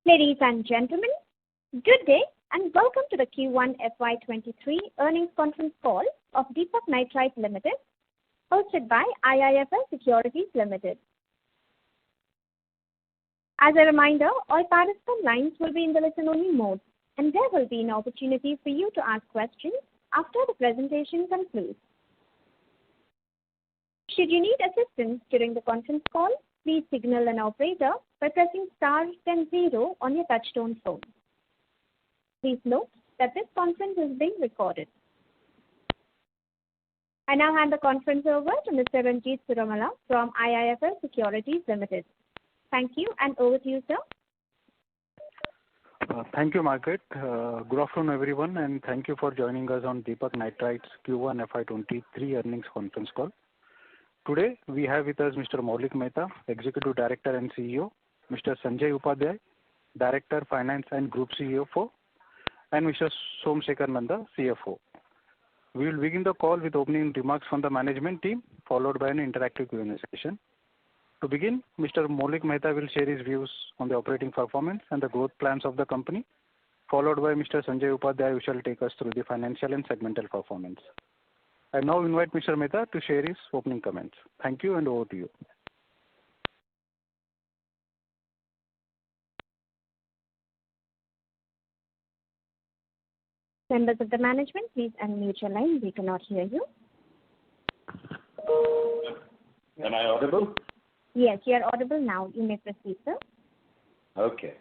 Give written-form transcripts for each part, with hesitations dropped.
Ladies and gentlemen, good day and welcome to the Q1 FY23 earnings conference call of Deepak Nitrite Ltd, hosted by IIFL Securities Limited. As a reminder, all participant lines will be in the listen-only mode, and there will be an opportunity for you to ask questions after the presentation concludes. Should you need assistance during the conference call, please signal an operator by pressing star then 0 on your touchtone phone. Please note that this conference is being recorded. I now hand the conference over to Mr. Ranjit Suramala from IIFL Securities Limited. Thank you, and over to you, sir. Thank you, Margaret. Good afternoon, everyone, and thank you for joining us on Deepak Nitrite's Q1 FY23 earnings conference call. Today, we have with us Mr. Maulik Mehta, Executive Director and CEO, Mr. Sanjay Upadhyay, Director, Finance and Group CFO, and Mr. Somsekhar Nanda, CFO. We will begin the call with opening remarks from the management team, followed by an interactive Q&A session. To begin, Mr. Maulik Mehta will share his views on the operating performance and the growth plans of the company, followed by Mr. Sanjay Upadhyay, who shall take us through the financial and segmental performance. I now invite Mr. Mehta to share his opening comments. Thank you, and over to you. Members of the management, please unmute your line. We cannot hear you. Am I audible? Yes, you are audible now. You may proceed, sir. Okay.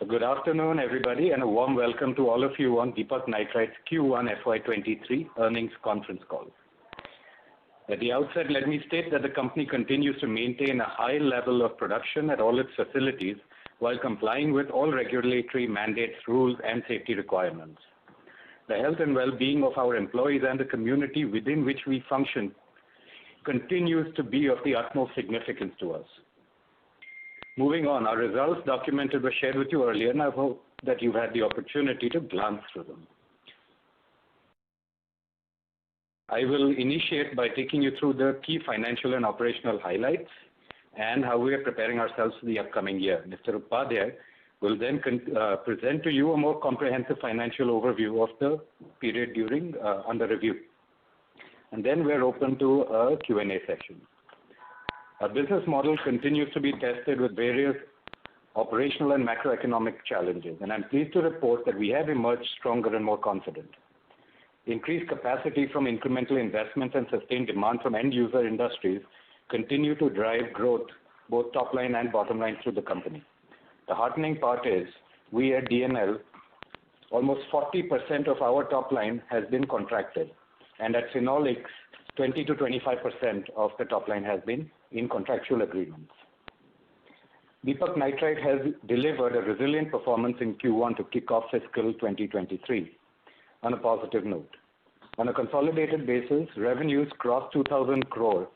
So good afternoon, everybody, and a warm welcome to all of you on Deepak Nitrite's Q1 FY23 earnings conference call. At the outset, let me state that the company continues to maintain a high level of production at all its facilities while complying with all regulatory mandates, rules, and safety requirements. The health and well-being of our employees and the community within which we function continues to be of the utmost significance to us. Moving on, our results documented were shared with you earlier, and I hope that you've had the opportunity to glance through them. I will initiate by taking you through the key financial and operational highlights and how we are preparing ourselves for the upcoming year. Mr. Upadhyay will then present to you a more comprehensive financial overview of the period under review. And then we're open to a Q&A session. Our business model continues to be tested with various operational and macroeconomic challenges, and I'm pleased to report that we have emerged stronger and more confident. Increased capacity from incremental investments and sustained demand from end-user industries continue to drive growth, both top line and bottom line, through the company. The heartening part is, we at DNL, almost 40% of our top line has been contracted, and at Phenolics, 20 to 25% of the top line has been in contractual agreements. Deepak Nitrite has delivered a resilient performance in Q1 to kick off fiscal 2023 on a positive note. On a consolidated basis, revenues crossed 2,000 crore.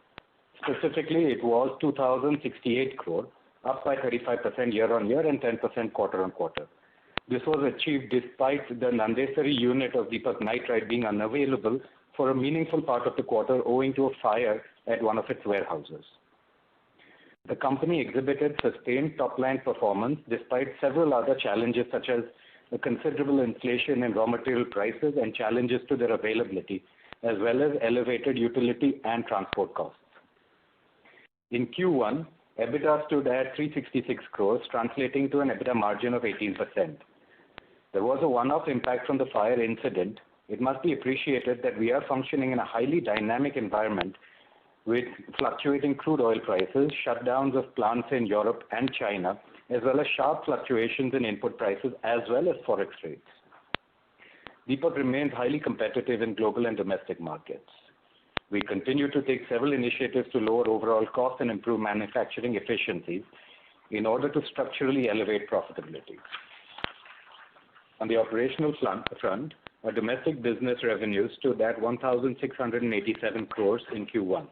Specifically, it was 2,068 crore, up by 35% year-on-year and 10% quarter-on-quarter. This was achieved despite the Nandesari unit of Deepak Nitrite being unavailable for a meaningful part of the quarter owing to a fire at one of its warehouses. The company exhibited sustained top-line performance despite several other challenges such as the considerable inflation in raw material prices and challenges to their availability, as well as elevated utility and transport costs. In Q1, EBITDA stood at 366 crores, translating to an EBITDA margin of 18%. There was a one-off impact from the fire incident. It must be appreciated that we are functioning in a highly dynamic environment with fluctuating crude oil prices, shutdowns of plants in Europe and China, as well as sharp fluctuations in input prices, as well as forex rates. Deepak remains highly competitive in global and domestic markets. We continue to take several initiatives to lower overall costs and improve manufacturing efficiencies in order to structurally elevate profitability. On the operational front, our domestic business revenues stood at 1,687 crores in Q1,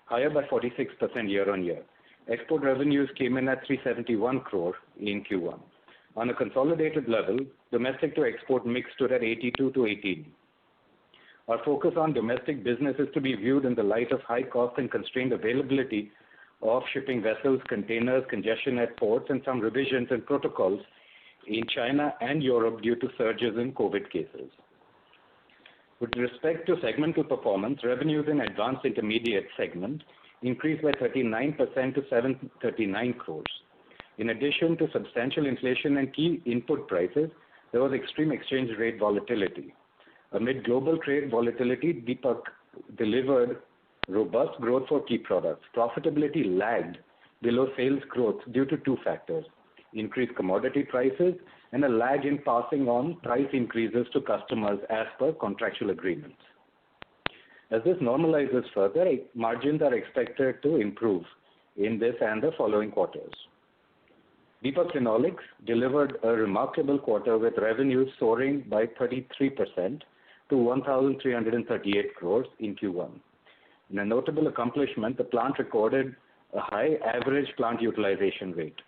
higher by 46% year-on-year. Export revenues came in at 371 crore in Q1. On a consolidated level, domestic to export mix stood at 82 to 18. Our focus on domestic business is to be viewed in the light of high cost and constrained availability of shipping vessels, containers, congestion at ports, and some revisions and protocols in China and Europe due to surges in COVID cases. With respect to segmental performance, revenues in Advanced Intermediate segment increased by 39% to 739 crores. In addition to substantial inflation and key input prices, there was extreme exchange rate volatility. Amid global trade volatility, Deepak delivered robust growth for key products. Profitability lagged below sales growth due to two factors: increased commodity prices and a lag in passing on price increases to customers as per contractual agreements. As this normalizes further, margins are expected to improve in this and the following quarters. Deepak Phenolics delivered a remarkable quarter with revenues soaring by 33% to 1,338 crores in Q1. In a notable accomplishment, the plant recorded a high average plant utilization rate.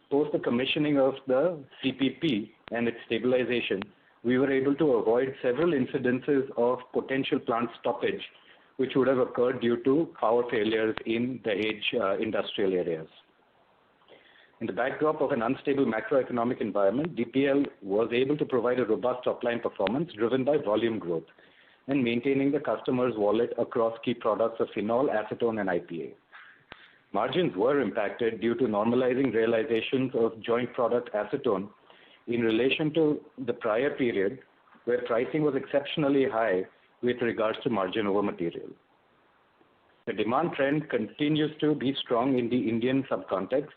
Post the commissioning of the CPP and its stabilization, we were able to avoid several incidences of potential plant stoppage, which would have occurred due to power failures in the industrial areas. In the backdrop of an unstable macroeconomic environment, DPL was able to provide a robust top-line performance driven by volume growth and maintaining the customer's wallet across key products of phenol, acetone, and IPA. Margins were impacted due to normalizing realizations of joint product acetone in relation to the prior period, where pricing was exceptionally high with regards to margin over material. The demand trend continues to be strong in the Indian subcontext,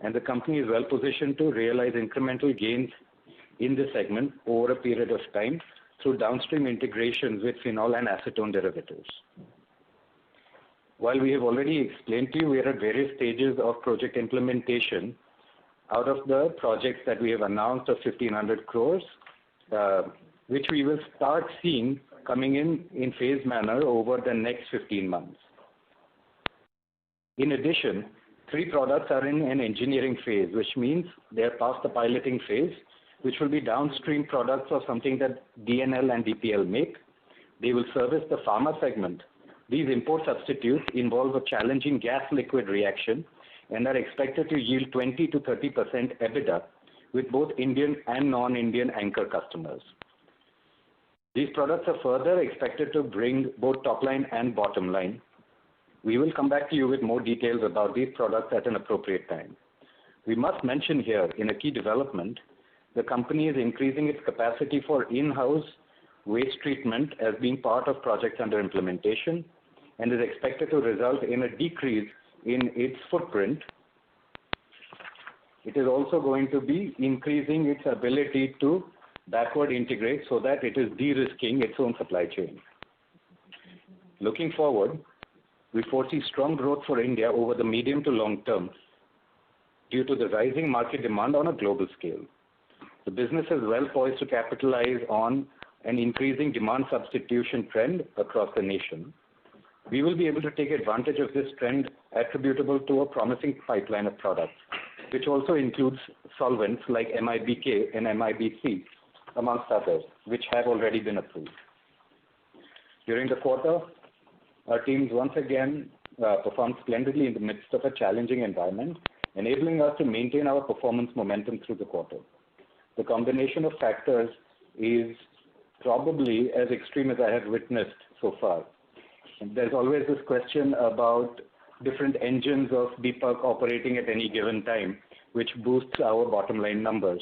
and the company is well positioned to realize incremental gains in this segment over a period of time through downstream integrations with phenol and acetone derivatives. While we have already explained to you, we are at various stages of project implementation. Out of the projects that we have announced of 1,500 crores, which we will start seeing coming in phased manner over the next 15 months. In addition, 3 products are in an engineering phase, which means they are past the piloting phase, which will be downstream products of something that DNL and DPL make. They will service the pharma segment. These import substitutes involve a challenging gas-liquid reaction and are expected to yield 20 to 30% EBITDA with both Indian and non-Indian anchor customers. These products are further expected to bring both top line and bottom line. We will come back to you with more details about these products at an appropriate time. We must mention here, in a key development, the company is increasing its capacity for in-house waste treatment as being part of projects under implementation and is expected to result in a decrease in its footprint. It is also going to be increasing its ability to backward integrate so that it is de-risking its own supply chain. Looking forward, we foresee strong growth for India over the medium to long term due to the rising market demand on a global scale. The business is well poised to capitalize on an increasing demand substitution trend across the nation. We will be able to take advantage of this trend attributable to a promising pipeline of products, which also includes solvents like MIBK and MIBC, amongst others, which have already been approved. During the quarter, our teams once again performed splendidly in the midst of a challenging environment, enabling us to maintain our performance momentum through the quarter. The combination of factors is probably as extreme as I have witnessed so far. And there's always this question about different engines of Deepak operating at any given time, which boosts our bottom line numbers.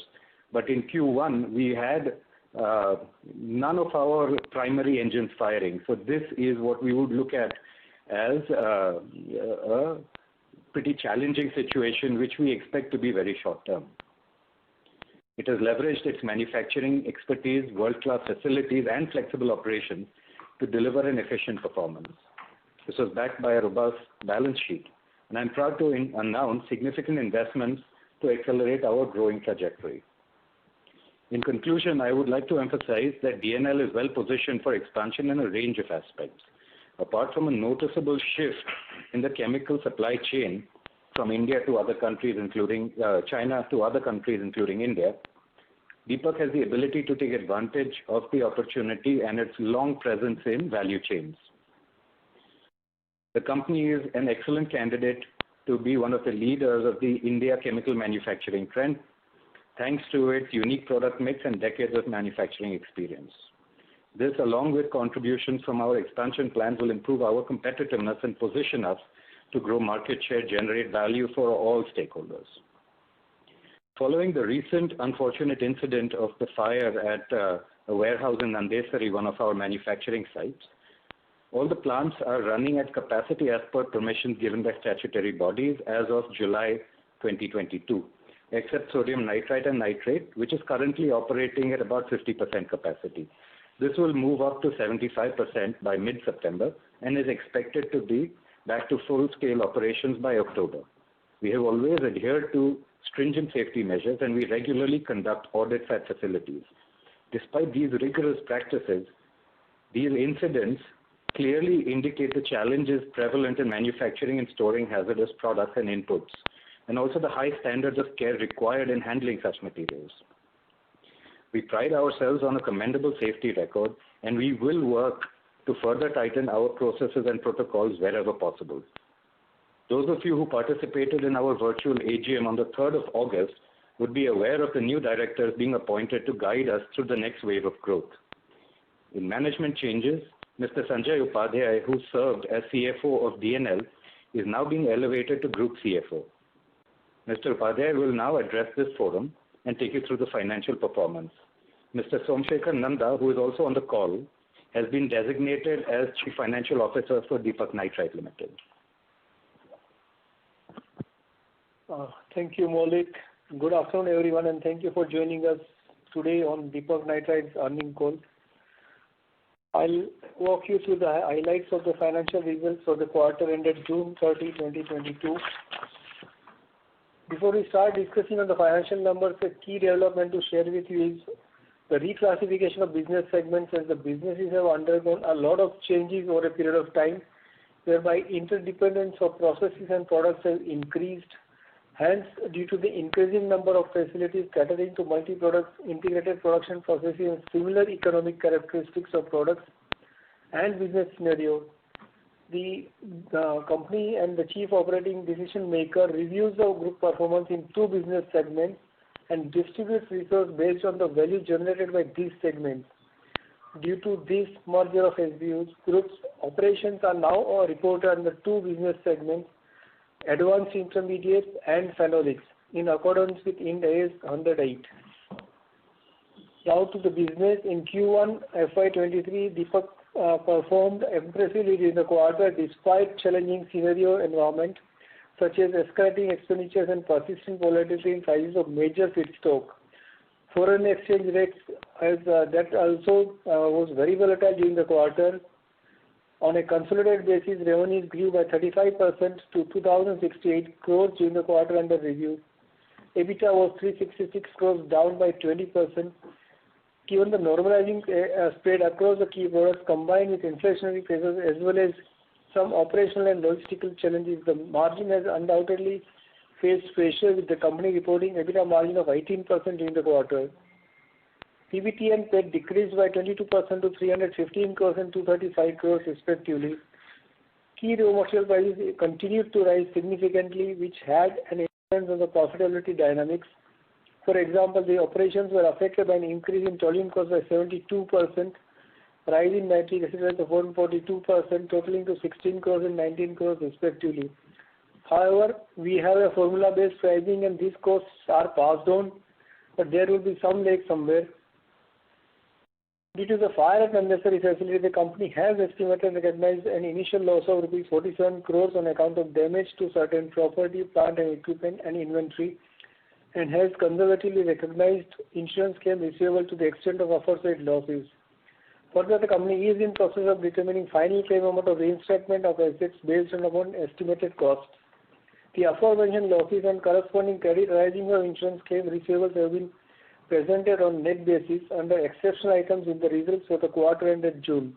But in Q1, we had none of our primary engines firing. So this is what we would look at as a pretty challenging situation, which we expect to be very short term. It has leveraged its manufacturing expertise, world-class facilities, and flexible operations to deliver an efficient performance. This was backed by a robust balance sheet, and I'm proud to announce significant investments to accelerate our growing trajectory. In conclusion, I would like to emphasize that DNL is well positioned for expansion in a range of aspects. Apart from a noticeable shift in the chemical supply chain from India to other countries, including China to other countries, including India, Deepak has the ability to take advantage of the opportunity and its long presence in value chains. The company is an excellent candidate to be one of the leaders of the India chemical manufacturing trend. thanks to its unique product mix and decades of manufacturing experience. This, along with contributions from our expansion plans, will improve our competitiveness and position us to grow market share, generate value for all stakeholders. Following the recent unfortunate incident of the fire at a warehouse in Nandesari, one of our manufacturing sites, all the plants are running at capacity as per permissions given by statutory bodies as of July 2022, except sodium nitrite and nitrate, which is currently operating at about 50% capacity. This will move up to 75% by mid-September and is expected to be back to full-scale operations by October. We have always adhered to stringent safety measures and we regularly conduct audits at facilities. Despite these rigorous practices, these incidents clearly indicate the challenges prevalent in manufacturing and storing hazardous products and inputs, and also the high standards of care required in handling such materials. We pride ourselves on a commendable safety record, and we will work to further tighten our processes and protocols wherever possible. Those of you who participated in our virtual AGM on the 3rd of August would be aware of the new directors being appointed to guide us through the next wave of growth. In management changes, Mr. Sanjay Upadhyay, who served as CFO of DNL, is now being elevated to Group CFO. Mr. Upadhyay will now address this forum and take you through the financial performance. Mr. Somsekhar Nanda, who is also on the call, has been designated as Chief Financial Officer for Deepak Nitrite Ltd. Thank you, Maulik. Good afternoon, everyone, and thank you for joining us today on Deepak Nitrite's earnings call. I'll walk you through the highlights of the financial results for the quarter ended June 30, 2022. Before we start discussing on the financial numbers, a key development to share with you is the reclassification of business segments, as the businesses have undergone a lot of changes over a period of time, whereby interdependence of processes and products has increased. Hence, due to the increasing number of facilities catering to multi-products, integrated production processes, and similar economic characteristics of products and business scenario, the company and the chief operating decision maker reviews the group performance in two business segments and distributes resources based on the value generated by these segments. Due to this merger of SBUs, group's operations are now reported under two business segments, Advanced Intermediates and Phenolics, in accordance with Ind AS 108. Now to the business. In Q1 FY23, Deepak performed impressively during the quarter despite challenging scenario environment such as escalating expenditures and persistent volatility in prices of major feedstock. Foreign exchange rates that also was very volatile during the quarter. On a consolidated basis, revenues grew by 35% to 2,068 crores during the quarter under review. EBITDA was 366 crores, down by 20%. Given the normalizing spread across the key products combined with inflationary pressures as well as some operational and logistical challenges, the margin has undoubtedly faced pressure, with the company reporting EBITDA margin of 18% during the quarter. PBT and PAT decreased by 22% to 315 crores and 235 crores respectively. Key raw material prices continued to rise significantly, which had an influence on the profitability dynamics. For example, the operations were affected by an increase in toluene cost by 72%, rise in nitric acid of 142%, totaling to 16 crores and 19 crores respectively. However, we have a formula-based pricing and these costs are passed on, but there will be some lag somewhere. Due to the fire at unnecessary facility, the company has estimated and recognized an initial loss of rupees 47 crores on account of damage to certain property, plant and equipment and inventory, and has conservatively recognized insurance claim receivable to the extent of aforesaid losses. Further, the company is in process of determining final claim amount of reinstatement of assets based on estimated costs. The aforementioned losses and corresponding credit arising from insurance claim receivables have been presented on net basis under exceptional items in the results for the quarter ended June.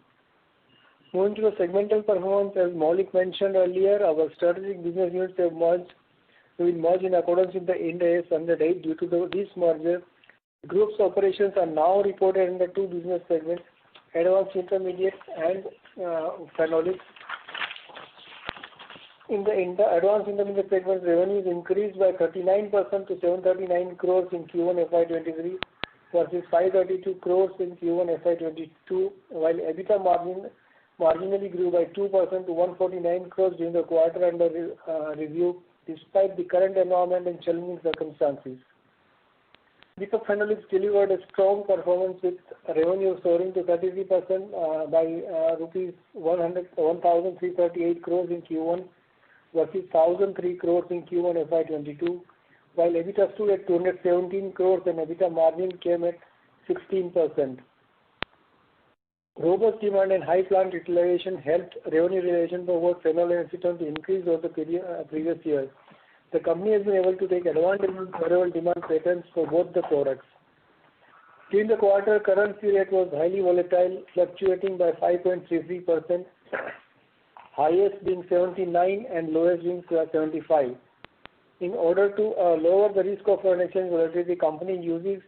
Moving to the segmental performance, as Maulik mentioned earlier, our strategic business units have will merge in accordance with the Ind AS 108. Due to this merger, the group's operations are now reported in the two business segments, Advanced Intermediates and Phenolics. In the advanced intermediate segment, revenues increased by 39% to 739 crores in Q1 FY23 versus 532 crores in Q1 FY22, while EBITDA marginally grew by 2% to 149 crores during the quarter under review, despite the current environment and challenging circumstances. Deepak Phenolics delivered a strong performance with revenue soaring to 33% by rupees 1,338 crores in Q1 versus 1,003 crores in Q1 FY22, while EBITDA stood at 217 crores and EBITDA margin came at 16%. Robust demand and high plant utilization helped revenue realization for both phenol and acetone to increase over the previous year. The company has been able to take advantage of favorable demand patterns for both the products. During the quarter, currency rate was highly volatile, fluctuating by 5.33%, highest being 79 and lowest being 75. In order to lower the risk of foreign exchange volatility, the company uses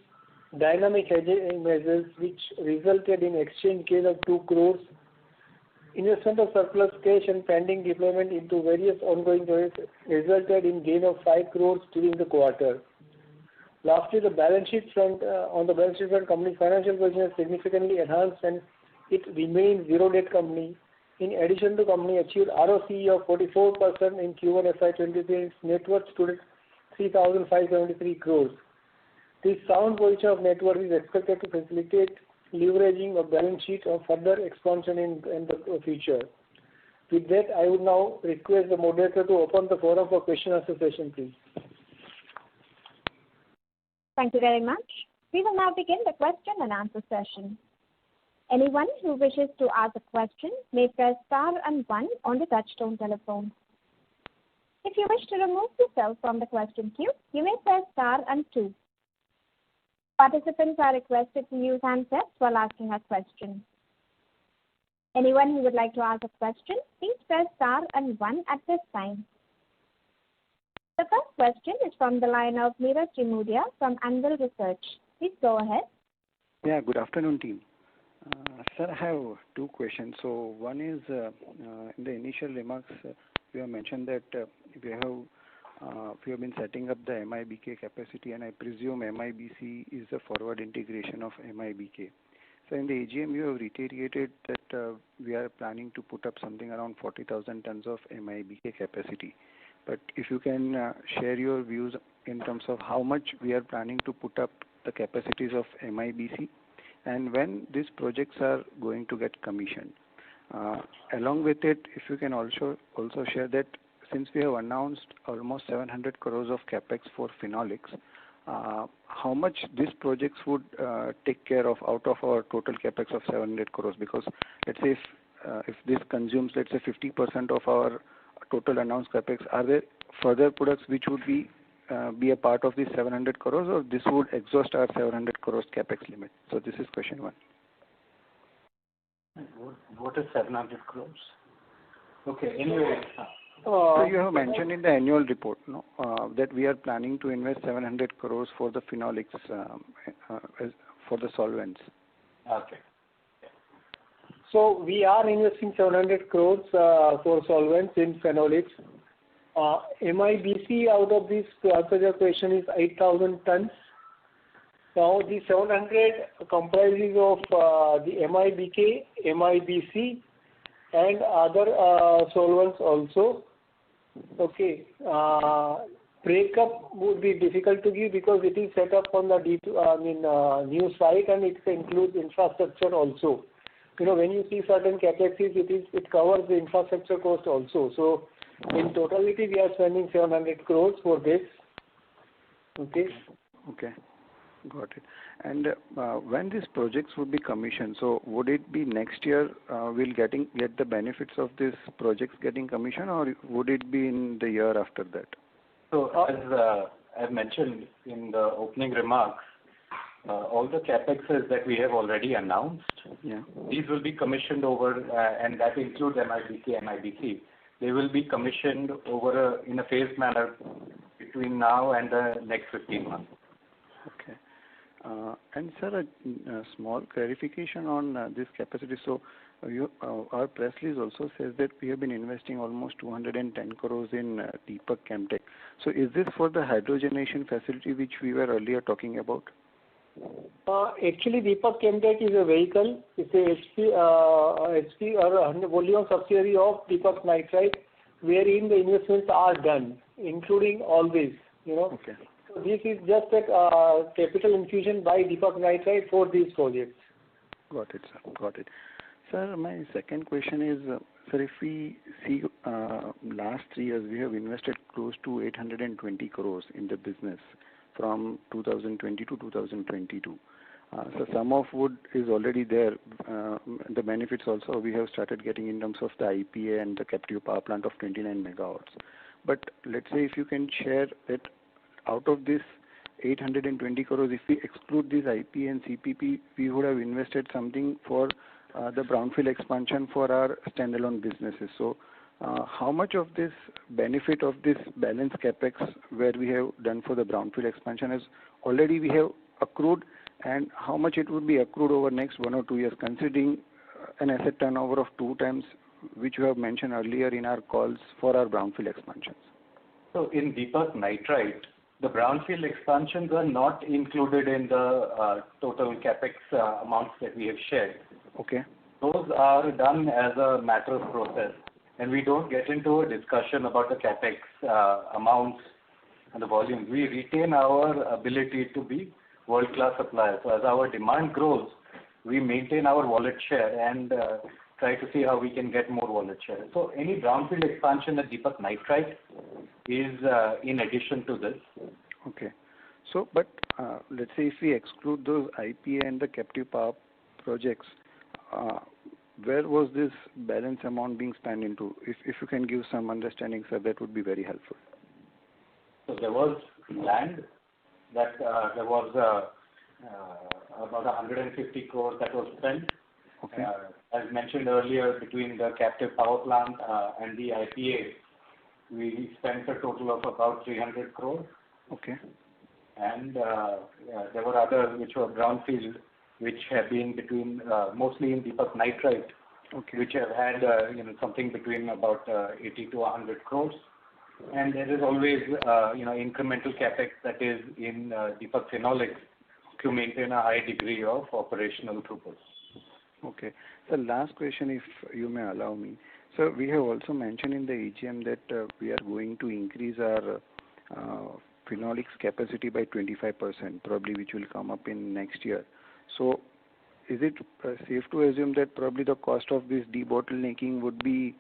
dynamic hedging measures, which resulted in exchange gain of 2 crores. Investment of surplus cash and pending deployment into various ongoing projects resulted in gain of 5 crores during the quarter. Lastly, on the balance sheet front, company's financial position has significantly enhanced and it remains zero debt company. In addition, the company achieved ROCE of 44% in Q1 FY23. Its net worth stood at 3,573 crores. This sound position of net worth is expected to facilitate leveraging of balance sheet or further expansion in the future. With that, I would now request the moderator to open the forum for question and answer session, please. Thank you very much. We will now begin the question and answer session. Anyone who wishes to ask a question may press star and 1 on the touchtone telephone. If you wish to remove yourself from the question queue, you may press star and 2. Participants are requested to use handsets while asking a question. Anyone who would like to ask a question, please press star and 1 at this time. The first question is from the line of Neeraj Jimudia from Anvil Research. Please go ahead. Yeah, good afternoon, team. Sir, I have 2 questions. So one is, in the initial remarks, you have mentioned that we have been setting up the MIBK capacity, and I presume MIBC is a forward integration of MIBK. So in the AGM, you have reiterated that we are planning to put up something around 40,000 tons of MIBK capacity. But if you can share your views in terms of how much we are planning to put up the capacities of MIBC and when these projects are going to get commissioned. Along with it, if you can also share that since we have announced almost 700 crores of capex for phenolics, how much these projects would take care of out of our total capex of 700 crores? Because let's say if this consumes, let's say 50% of our total announced capex, are there further products which would be a part of this 700 crores, or this would exhaust our 700 crores capex limit? So this is question 1. What is 700 crores? Okay, anyway. So you have mentioned in the annual report, no, that we are planning to invest 700 crores for the phenolics, for the solvents. Okay. So we are investing 700 crores for solvents in phenolics. MIBC out of this, to answer your question, is 8,000 tons. Now the 700 comprises of the MIBK, MIBC, and other solvents also. Okay. Breakup would be difficult to give because it is set up on the new site, and it includes infrastructure also. When you see certain capexes, it covers the infrastructure cost also. So in totality, we are spending 700 crores for this. Okay. Okay. Got it. And when these projects would be commissioned, so would it be next year we'll get the benefits of these projects getting commissioned, or would it be in the year after that? So as I mentioned in the opening remarks, all the capexes that we have already announced, these will be commissioned over, and that includes MIBK, MIBC. They will be commissioned over in a phased manner between now and the next 15 months. Okay. And sir, a small clarification on this capacity. So Our press release also says that we have been investing almost 210 crores in Deepak Chemtech. So is this for the hydrogenation facility which we were earlier talking about? Actually, Deepak Chemtech is a vehicle. It's a HP or wholly owned subsidiary of Deepak Nitrite, wherein the investments are done, including all this. Okay. So this is just a capital infusion by Deepak Nitrite for these projects. Got it, sir. Got it. Sir, my second question is, sir, if we see last 3 years, we have invested close to 820 crores in the business from 2020 to 2022. So some of wood is already there. The benefits also we have started getting in terms of the IPA and the captive power plant of 29 megawatts. But let's say if you can share that out of this 820 crores, if we exclude this IPA and CPP, we would have invested something for the brownfield expansion for our standalone businesses. So how much of this benefit of this balance capex where we have done for the brownfield expansion is already we have accrued, and how much it would be accrued over next 1 or 2 years, considering an asset turnover of 2 times, which you have mentioned earlier in our calls for our brownfield expansions? So in Deepak Nitrite, the brownfield expansions are not included in the total capex amounts that we have shared. Okay. Those are done as a matter of process, and we don't get into a discussion about the capex amounts and the volumes. We retain our ability to be world-class suppliers. So as our demand grows, we maintain our wallet share and try to see how we can get more wallet share. So any brownfield expansion at Deepak Nitrite is in addition to this. Okay. So, but let's say if we exclude those IPA and the captive power projects, where was this balance amount being spent into? If you can give some understanding, sir, that would be very helpful. So there was land that there was about 150 crores that was spent. Okay. As mentioned earlier, between the captive power plant and the IPA, we spent a total of about 300 crores. Okay. And there were others which were brownfield, which have been between mostly in Deepak Nitrite, Okay. which have had something between about 80 to 100 crores. And there is always incremental capex that is in Deepak Phenolics to maintain a high degree of operational throughput. Okay. So last question, if you may allow me. So we have also mentioned in the AGM that we are going to increase our phenolics capacity by 25%, probably, which will come up in next year. So is it safe to assume that probably the cost of this debottlenecking would be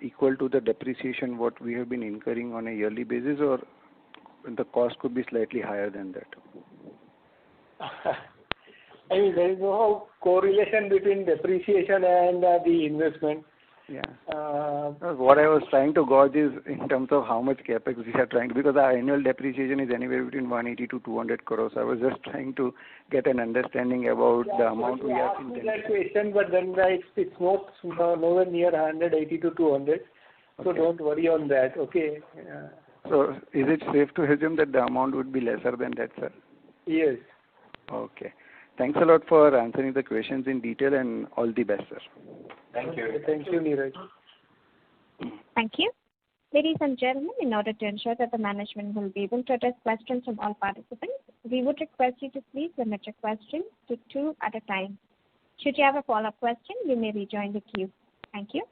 equal to the depreciation what we have been incurring on a yearly basis, or the cost could be slightly higher than that? I mean, there is no correlation between depreciation and the investment. Yeah. What I was trying to gauge is in terms of how much capex we are trying to, because our annual depreciation is anywhere between 180 to 200 crores. I was just trying to get an understanding about the amount we are intending. That question, but then it's not nowhere near 180 to 200. So Okay. don't worry on that. Okay. So is it safe to assume that the amount would be lesser than that, sir? Yes. Okay. Thanks a lot for answering the questions in detail, and all the best, sir. Thank you. Thank you, Neeraj. Thank you. Ladies and gentlemen, in order to ensure that the management will be able to address questions from all participants, we would request you to please limit your questions to 2 at a time. Should you have a follow-up question, you may rejoin the queue. Thank you.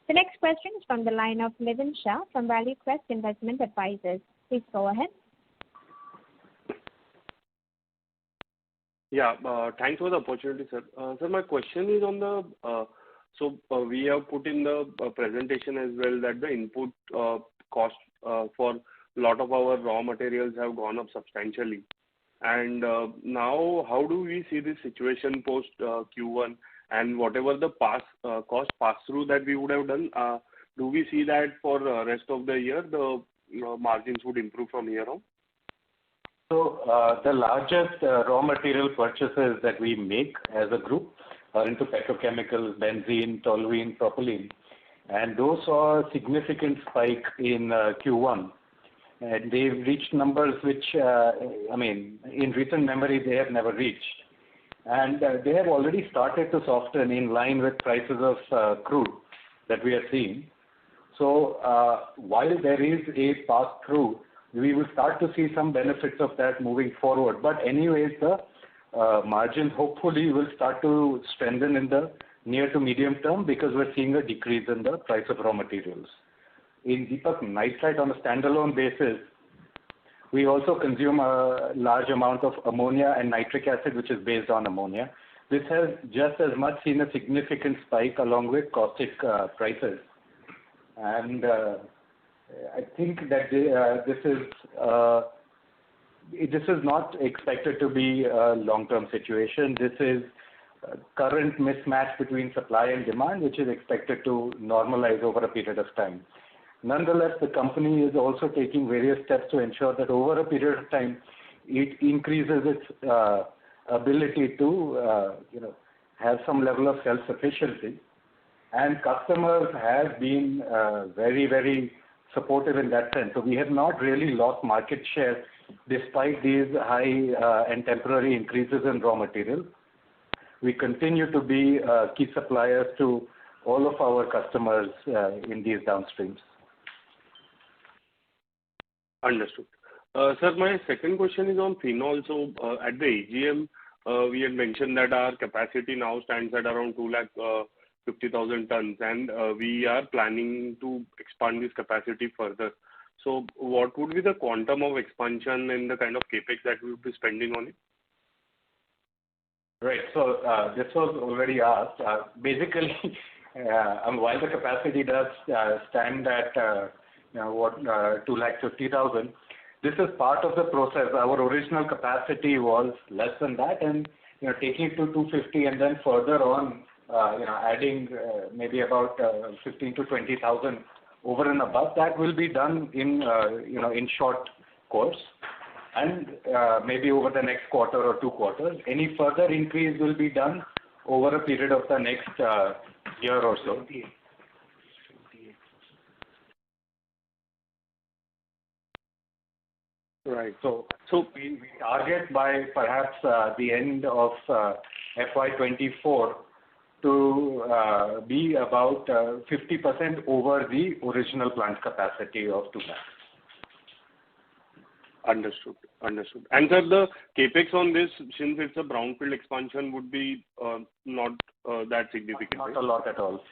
The next question is from the line of Nitin Shah from Value Quest Investment Advisors. Please go ahead. Yeah, thanks for the opportunity, sir. Sir, my question is on the, we have put in the presentation as well that the input cost for a lot of our raw materials have gone up substantially. And now, how do we see this situation post Q1, and whatever the cost pass-through that we would have done, do we see that for the rest of the year, the margins would improve from here on? So the largest raw material purchases that we make as a group are into petrochemicals, benzene, toluene, propylene. And those saw a significant spike in Q1. And they've reached numbers which, in recent memory, they have never reached. and they have already started to soften in line with prices of crude that we are seeing. So while there is a pass-through, we will start to see some benefits of that moving forward. But anyways, the margins hopefully will start to strengthen in the near to medium term because we're seeing a decrease in the price of raw materials. In Deepak Nitrite on a standalone basis, we also consume a large amount of ammonia and nitric acid, which is based on ammonia. This has just as much seen a significant spike along with caustic prices. And I think that this is not expected to be a long-term situation. This is a current mismatch between supply and demand, which is expected to normalize over a period of time. Nonetheless, the company is also taking various steps to ensure that over a period of time, it increases its ability to have some level of self-sufficiency. And customers have been very, very supportive in that sense. So we have not really lost market share despite these high and temporary increases in raw material. We continue to be key suppliers to all of our customers in these downstreams. Understood. Sir, my second question is on phenol. So at the AGM, we had mentioned that our capacity now stands at around 250,000 tons, and we are planning to expand this capacity further. So what would be the quantum of expansion and the kind of capex that we would be spending on it? Right. So this was already asked. Basically, while the capacity does stand at 250,000, this is part of the process. Our original capacity was less than that, and taking it to 250 and then further on, adding maybe about 15 to 20,000 over and above that will be done in in short course, and maybe over the next quarter or 2 quarters. Any further increase will be done over a period of the next year or so. Right. So we target by perhaps the end of FY24 to be about 50% over the original plant capacity of 2 lakhs. Understood. Understood. And sir, the capex on this, since it's a brownfield expansion, would be not that significant. Not a lot at all.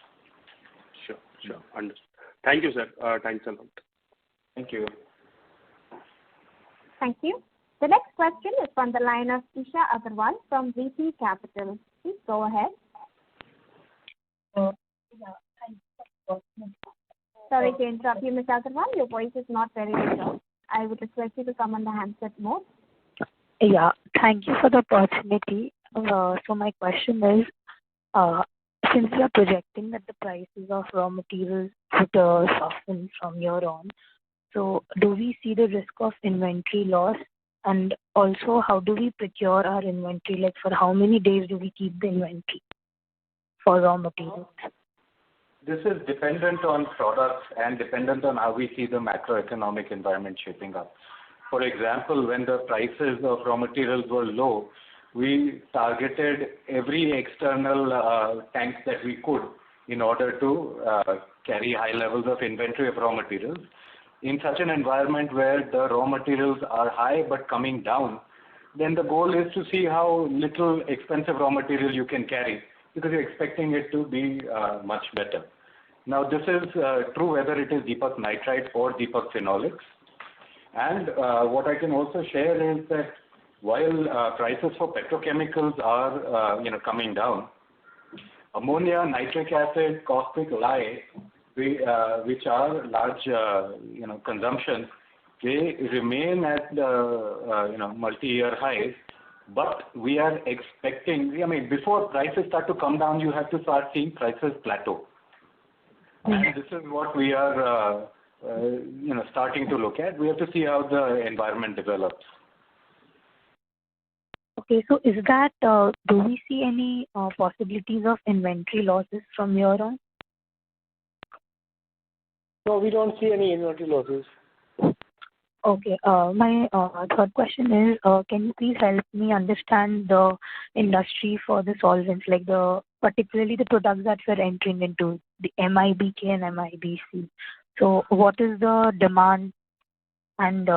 Sure. Sure. Understood. Thank you, sir. Thanks a lot. Thank you. Thank you. The next question is from the line of Isha Agarwal from VP Capital. Please go ahead. Sorry to interrupt you, Ms. Agarwal. Your voice is not very clear. I would request you to come on the handset mode. Yeah, thank you for the opportunity. So my question is, since we are projecting that the prices of raw materials would soften from here on, so do we see the risk of inventory loss? And also, how do we procure our inventory? Like, for how many days do we keep the inventory for raw materials? This is dependent on products and dependent on how we see the macroeconomic environment shaping up. For example, when the prices of raw materials were low, we targeted every external tank that we could in order to carry high levels of inventory of raw materials. In such an environment where the raw materials are high but coming down, then the goal is to see how little expensive raw material you can carry, because you're expecting it to be much better. Now, this is true whether it is Deepak Nitrite or Deepak Phenolics. And what I can also share is that while prices for petrochemicals are coming down, ammonia, nitric acid, caustic lye, which are large consumptions, they remain at multi-year highs. But we are expecting, before prices start to come down, you have to start seeing prices plateau. And this is what we are starting to look at. We have to see how the environment develops. Okay, so is that, do we see any possibilities of inventory losses from here on? No, we don't see any inventory losses. Okay. My third question is, can you please help me understand the industry for the solvents, like particularly the products that we're entering into, the MIBK and MIBC. So what is the demand and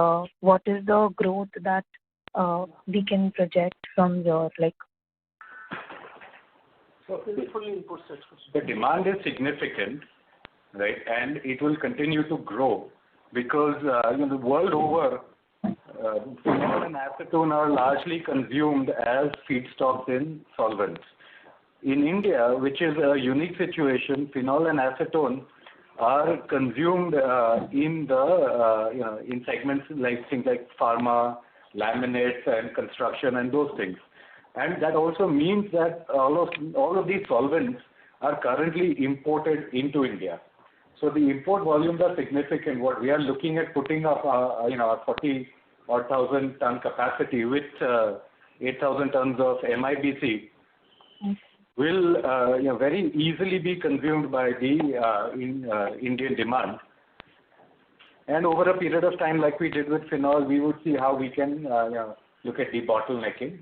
what is the growth that we can project from your, like? So the demand is significant, right, and it will continue to grow because the world over, phenol and acetone are largely consumed as feedstocks in solvents. In India, which is a unique situation, phenol and acetone are consumed in the in segments like things like pharma, laminates, and construction, and those things. And that also means that all of these solvents are currently imported into India. So the import volumes are significant. What we are looking at putting up, our 40,000 ton capacity with 8,000 tons of MIBC will very easily be consumed by the Indian demand. And over a period of time, like we did with phenol, we would see how we can look at debottlenecking.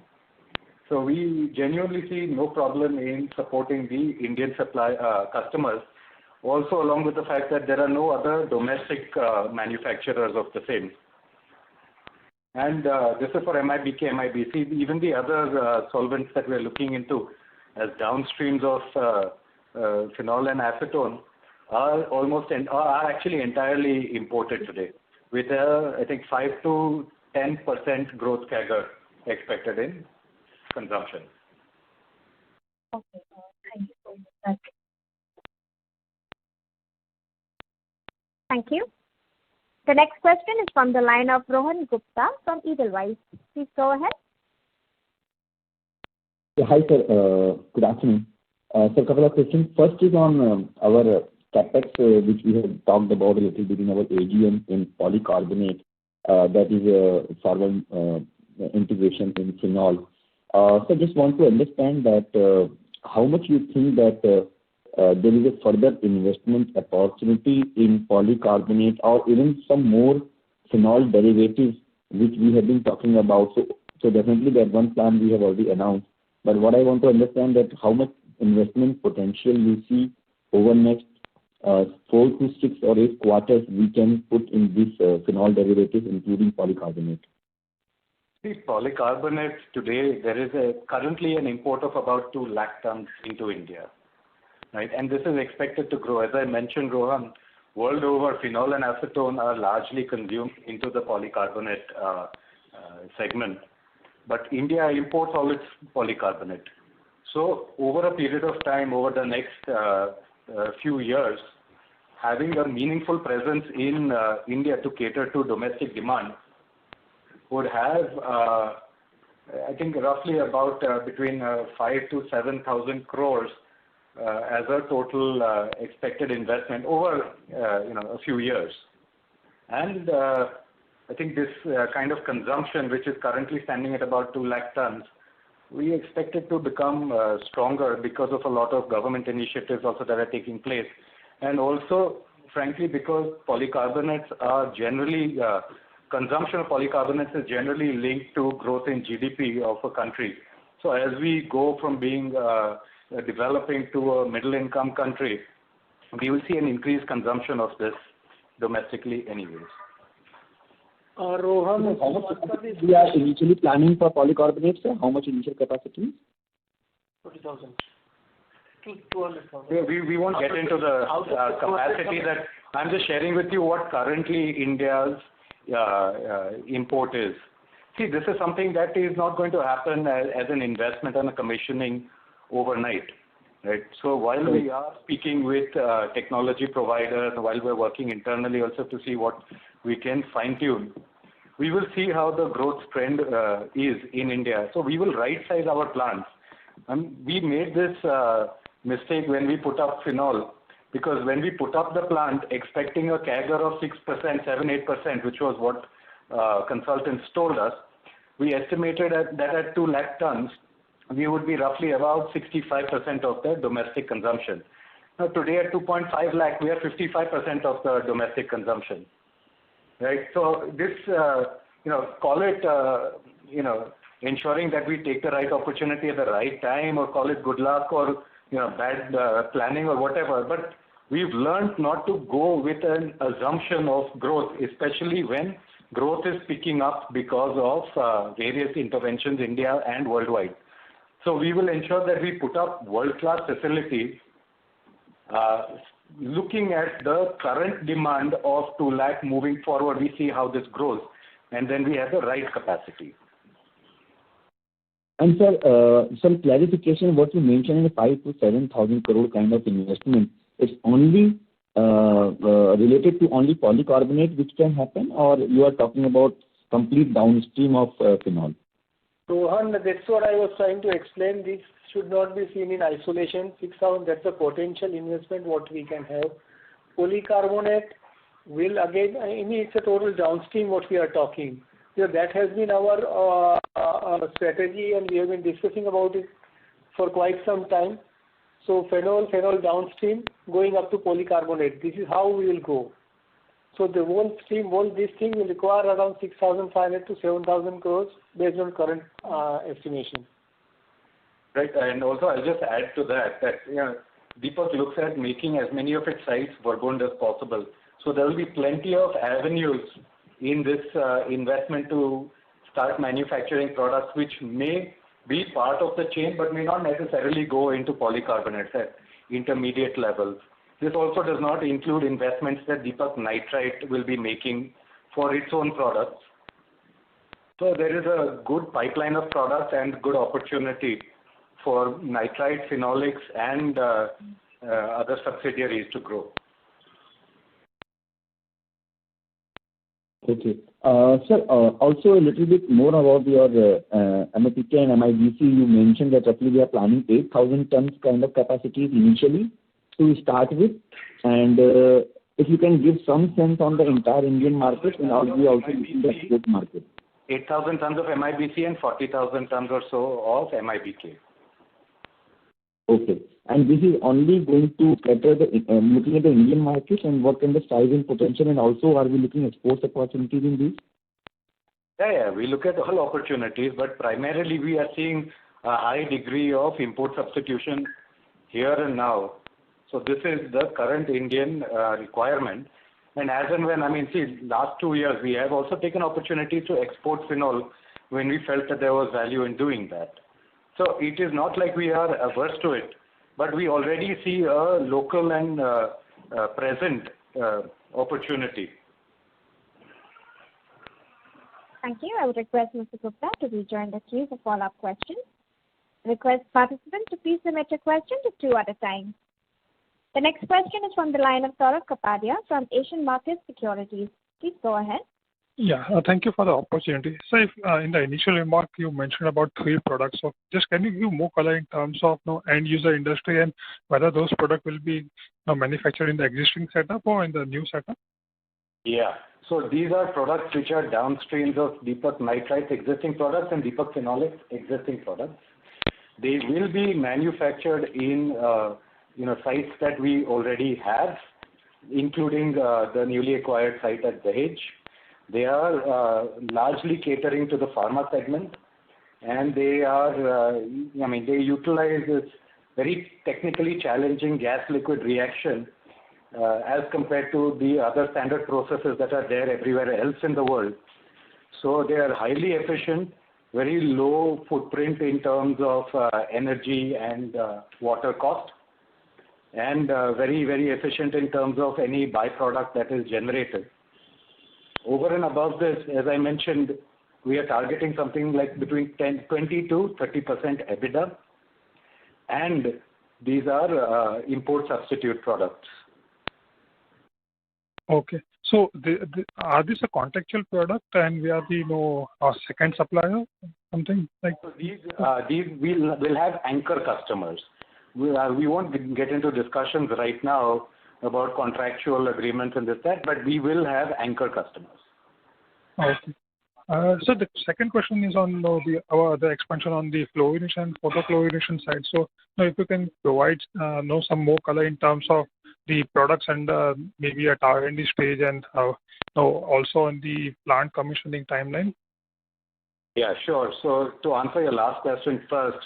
So we genuinely see no problem in supporting the Indian supply customers. Also, along with the fact that there are no other domestic manufacturers of the same. And this is for MIBK, MIBC. Even the other solvents that we're looking into as downstreams of phenol and acetone are actually entirely imported today, with I think 5 to 10% growth CAGR expected in consumption. Okay, thank you so much. Thank you. The next question is from the line of Rohan Gupta from Edelweiss. Please go ahead. Yeah, hi, sir. Good afternoon. So a couple of questions. First is on our capex, which we have talked about a little bit in our AGM in polycarbonate, that is a forward integration in phenol. So I just want to understand that how much you think that there is a further investment opportunity in polycarbonate or even some more phenol derivatives which we have been talking about. So definitely that one plan we have already announced. But what I want to understand that how much investment potential you see over next 4 to 6 or 8 quarters we can put in this phenol derivatives, including polycarbonate. See, polycarbonate today, there is currently an import of about 2 lakh tons into India. Right, and this is expected to grow. As I mentioned, Rohan, world over, phenol and acetone are largely consumed into the polycarbonate segment, but India imports all its polycarbonate. So over a period of time, over the next few years, having a meaningful presence in India to cater to domestic demand would have, I think, roughly about between 5,000 to 7,000 crores as a total expected investment over a few years. And I think this kind of consumption, which is currently standing at about 2 lakh tons, we expect it to become stronger because of a lot of government initiatives also that are taking place. And also, frankly, because polycarbonates are generally, consumption of polycarbonates is generally linked to growth in GDP of a country. So as we go from being developing to a middle income country, we will see an increased consumption of this domestically anyways. Rohan, how much we are initially planning for polycarbonate, sir? How much initial capacity? 40,000 to 200,000. We won't get into the capacity that I'm just sharing with you what currently India's import is. See, this is something that is not going to happen as an investment and a commissioning overnight, right? So while we are speaking with technology providers, while we're working internally also to see what we can fine-tune, we will see how the growth trend is in India. So we will right-size our plants. We made this mistake when we put up phenol, because when we put up the plant expecting a CAGR of 6%, 7-8%, which was what consultants told us, we estimated that at 2 lakh tons, we would be roughly about 65% of the domestic consumption. Now today at 2.5 lakh, we are 55% of the domestic consumption. right? So this, call it, ensuring that we take the right opportunity at the right time, or call it good luck, or bad planning or whatever. But we've learned not to go with an assumption of growth, especially when growth is picking up because of various interventions in India and worldwide. So we will ensure that we put up world-class facilities, looking at the current demand of 2 lakh moving forward. We see how this grows, and then we have the right capacity. And sir, some clarification, what you mentioned in the 5,000 to 7,000 crore kind of investment, it's only related to only polycarbonate which can happen, or you are talking about complete downstream of phenol? Rohan, that's what I was trying to explain. This should not be seen in isolation. 6,000, that's a potential investment what we can have. Polycarbonate will again, it's a total downstream what we are talking. So that has been our strategy, and we have been discussing about it for quite some time. So phenol downstream going up to polycarbonate. This is how we will go. So the whole this thing will require around 6,500 to 7,000 crores based on current estimation. Right, and also I'll just add to that Deepak looks at making as many of its sites verbound as possible. So there will be plenty of avenues in this investment to start manufacturing products which may be part of the chain but may not necessarily go into polycarbonates at intermediate levels. This also does not include investments that Deepak Nitrite will be making for its own products. So there is a good pipeline of products and good opportunity for nitrite, phenolics, and other subsidiaries to grow. Okay. Sir, also a little bit more about your MAPK and MIBC. You mentioned that roughly we are planning 8,000 tons kind of capacities initially to start with, and if you can give some sense on the entire Indian market and how we also looking at the export market. 8,000 tons of MIBC and 40,000 tons or so of MIBK. Okay. And this is only going to cater looking at the Indian market, and what kind of size and potential, and also are we looking at export opportunities in this? Yeah, we look at all opportunities, but primarily we are seeing a high degree of import substitution here and now. So this is the current Indian requirement. And as and when, last 2 years, we have also taken opportunity to export phenol when we felt that there was value in doing that. So it is not like we are averse to it, but we already see a local and present opportunity. Thank you. I would request Mr. Gupta to rejoin the queue for follow-up questions. Request participants to please limit your question to 2 at a time. The next question is from the line of Saurabh Kapadia from Asian Markets Securities. Please go ahead. Yeah, thank you for the opportunity. So if, in the initial remark, you mentioned about 3 products. So just can you give more color in terms of end user industry and whether those products will be manufactured in the existing setup or in the new setup? Yeah. So these are products which are downstreams of Deepak Nitrite's existing products and Deepak Phenolics' existing products. They will be manufactured in sites that we already have, including the newly acquired site at Dahej. They are largely catering to the pharma segment, and they are, they utilize this very technically challenging gas-liquid reaction as compared to the other standard processes that are there everywhere else in the world. So they are highly efficient, very low footprint in terms of energy and water cost, and very, very efficient in terms of any byproduct that is generated. Over and above this, as I mentioned, we are targeting something like between 20 to 30% EBITDA, and these are import substitute products. Okay. So are these a contractual product and we are the second supplier, something like? So these will have anchor customers. We won't get into discussions right now about contractual agreements and this, that, but we will have anchor customers. Okay. So the second question is on the expansion on the fluorination, photochlorination side. So if you can provide some more color in terms of the products and maybe at R&D stage and also on the plant commissioning timeline. Yeah, sure. So to answer your last question first,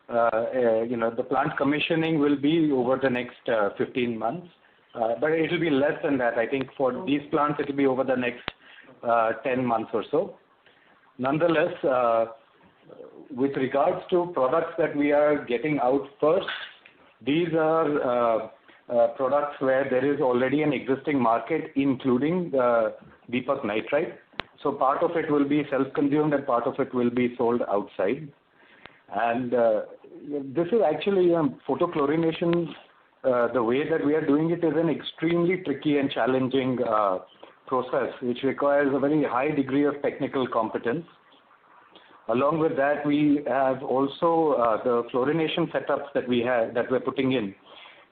the plant commissioning will be over the next 15 months, but it will be less than that. I think for these plants, it will be over the next 10 months or so. Nonetheless, with regards to products that we are getting out first, these are products where there is already an existing market, including Deepak Nitrite. So part of it will be self-consumed and part of it will be sold outside. And this is actually photochlorination. The way that we are doing it is an extremely tricky and challenging process, which requires a very high degree of technical competence. Along with that, we have also the fluorination setups that we're putting in.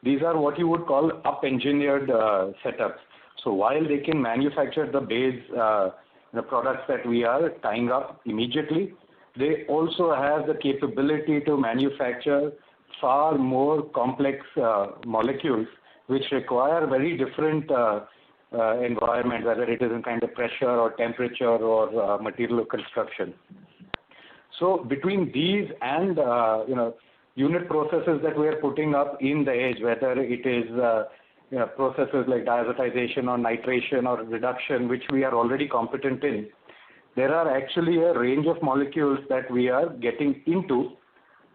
These are what you would call up-engineered setups. So while they can manufacture the base, the products that we are tying up immediately, they also have the capability to manufacture far more complex molecules, which require very different environment, whether it is in kind of pressure or temperature or material construction. So between these and unit processes that we are putting up in the edge, whether it is processes like diazotization or nitration or reduction, which we are already competent in, there are actually a range of molecules that we are getting into